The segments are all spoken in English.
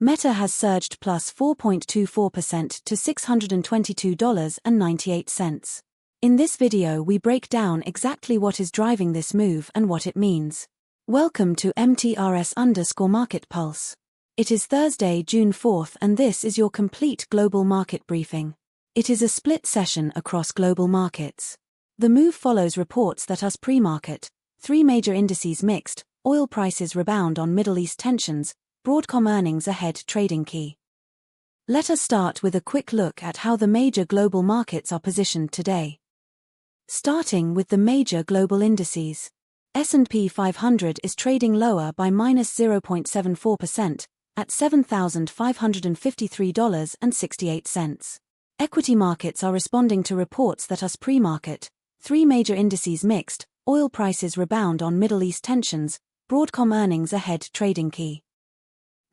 Meta has surged plus 4.24% to $622.98. In this video we break down exactly what is driving this move and what it means. Welcome to MTRS_Market Pulse. It is Thursday, June 4th, and this is your complete global market briefing. It is a split session across global markets. The move follows reports that US pre-market, three major indices mixed, oil prices rebound on Middle East tensions, Broadcom earnings ahead trading key. Let us start with a quick look at how the major global markets are positioned today. Starting with the major global indices. S&P 500 is trading lower by minus 0.74%, at $7,553.68. Equity markets are responding to reports that US pre-market, three major indices mixed, oil prices rebound on Middle East tensions, Broadcom earnings ahead trading key.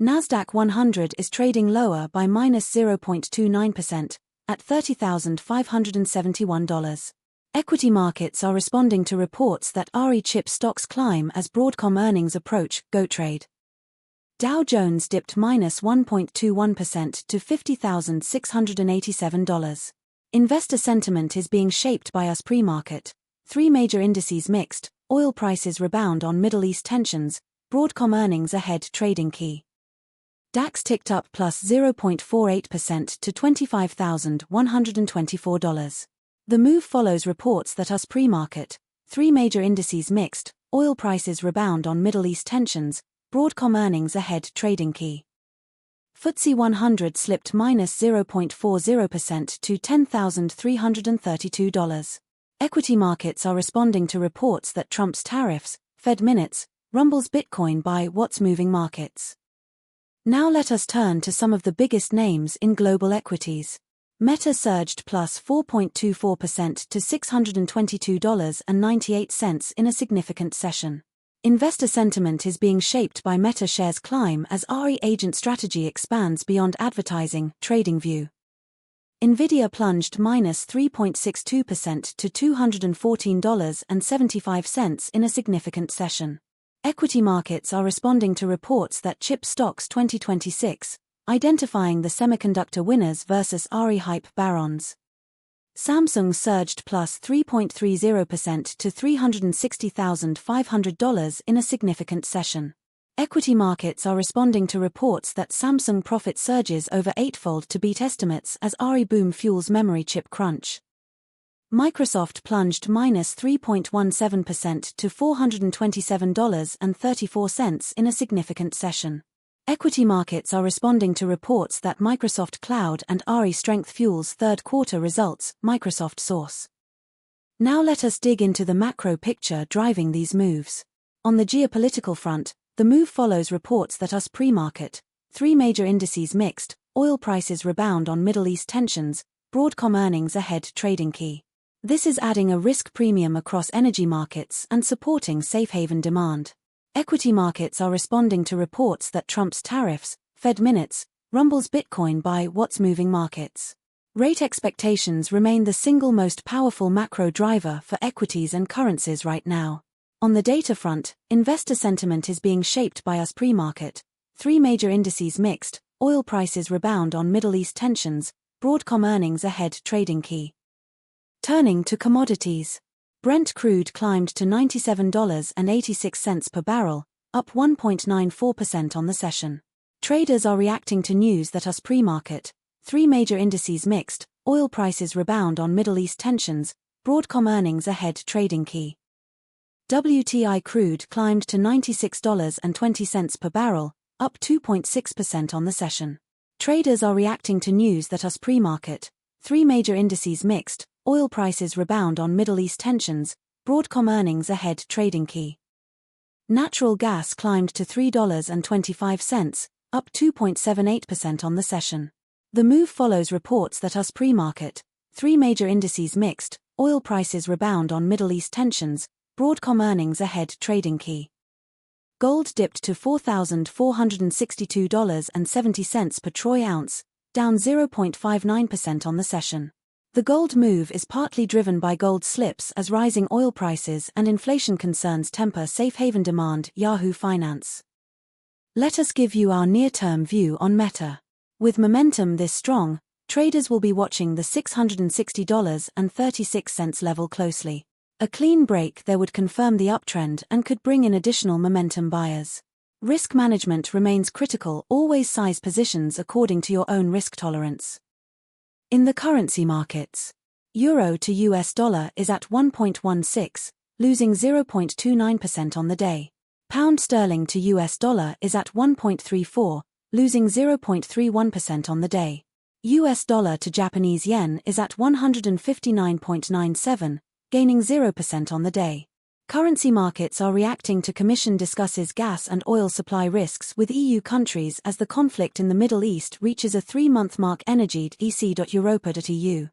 NASDAQ 100 is trading lower by minus 0.29%, at $30,571. Equity markets are responding to reports that RE chip stocks climb as Broadcom earnings approach go trade. Dow Jones dipped minus 1.21% to $50,687. Investor sentiment is being shaped by US pre-market, three major indices mixed, oil prices rebound on Middle East tensions, Broadcom earnings ahead trading key. DAX ticked up plus 0.48% to $25,124. The move follows reports that US pre-market, three major indices mixed, oil prices rebound on Middle East tensions, Broadcom earnings ahead trading key. FTSE 100 slipped minus 0.40% to $10,332. Equity markets are responding to reports that Trump's tariffs, Fed minutes, rumbles Bitcoin by what's moving markets. Now let us turn to some of the biggest names in global equities. Meta surged plus 4.24% to $622.98 in a significant session. Investor sentiment is being shaped by Meta shares climb as RE agent strategy expands beyond advertising, trading view. Nvidia plunged minus 3.62% to $214.75 in a significant session. Equity markets are responding to reports that chip stocks 2026, identifying the semiconductor winners versus RE hype barons. Samsung surged plus 3.30% to $360,500 in a significant session. Equity markets are responding to reports that Samsung profit surges over eightfold to beat estimates as RE boom fuels memory chip crunch. Microsoft plunged minus 3.17% to $427.34 in a significant session. Equity markets are responding to reports that Microsoft Cloud and RE strength fuels third quarter results, Microsoft source. Now let us dig into the macro picture driving these moves. On the geopolitical front, the move follows reports that US pre-market, three major indices mixed, oil prices rebound on Middle East tensions, Broadcom earnings ahead trading key. This is adding a risk premium across energy markets and supporting safe haven demand. Equity markets are responding to reports that Trump's tariffs, Fed minutes, rumbles Bitcoin by what's moving markets. Rate expectations remain the single most powerful macro driver for equities and currencies right now. On the data front, investor sentiment is being shaped by US pre-market, three major indices mixed, oil prices rebound on Middle East tensions, Broadcom earnings ahead trading key. Turning to commodities. Brent crude climbed to $97.86 per barrel, up 1.94% on the session. Traders are reacting to news that US pre-market, three major indices mixed, oil prices rebound on Middle East tensions, Broadcom earnings ahead trading key. WTI crude climbed to $96.20 per barrel, up 2.6% on the session. Traders are reacting to news that US pre-market, three major indices mixed, oil prices rebound on Middle East tensions, Broadcom earnings ahead trading key. Natural gas climbed to $3.25, up 2.78% on the session. The move follows reports that US pre-market, three major indices mixed, oil prices rebound on Middle East tensions, Broadcom earnings ahead trading key. Gold dipped to $4,462.70 per troy ounce, down 0.59% on the session. The gold move is partly driven by gold slips as rising oil prices and inflation concerns temper safe haven demand, Yahoo Finance. Let us give you our near-term view on Meta. With momentum this strong, traders will be watching the $660.36 level closely. A clean break there would confirm the uptrend and could bring in additional momentum buyers. Risk management remains critical. Always size positions according to your own risk tolerance. In the currency markets, Euro to US dollar is at 1.16, losing 0.29% on the day. Pound sterling to US dollar is at 1.34, losing 0.31% on the day. US dollar to Japanese yen is at 159.97, gaining 0% on the day. Currency markets are reacting to Commission discusses gas and oil supply risks with EU countries as the conflict in the Middle East reaches a 3-month mark. Ec.europa.eu.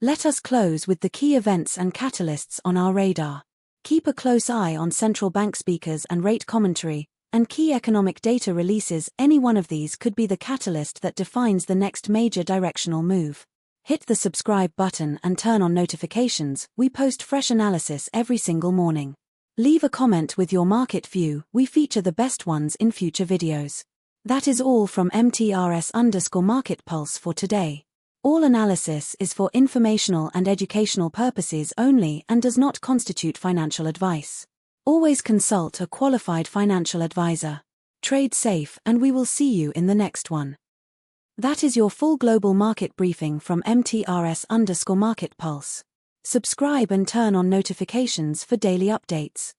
Let us close with the key events and catalysts on our radar. Keep a close eye on central bank speakers and rate commentary, and key economic data releases. Any one of these could be the catalyst that defines the next major directional move. Hit the subscribe button and turn on notifications. We post fresh analysis every single morning. Leave a comment with your market view. We feature the best ones in future videos. That is all from MTRS_Market Pulse for today. All analysis is for informational and educational purposes only and does not constitute financial advice. Always consult a qualified financial advisor. Trade safe, and we will see you in the next one. That is your full global market briefing from MTRS_Market Pulse. Subscribe and turn on notifications for daily updates.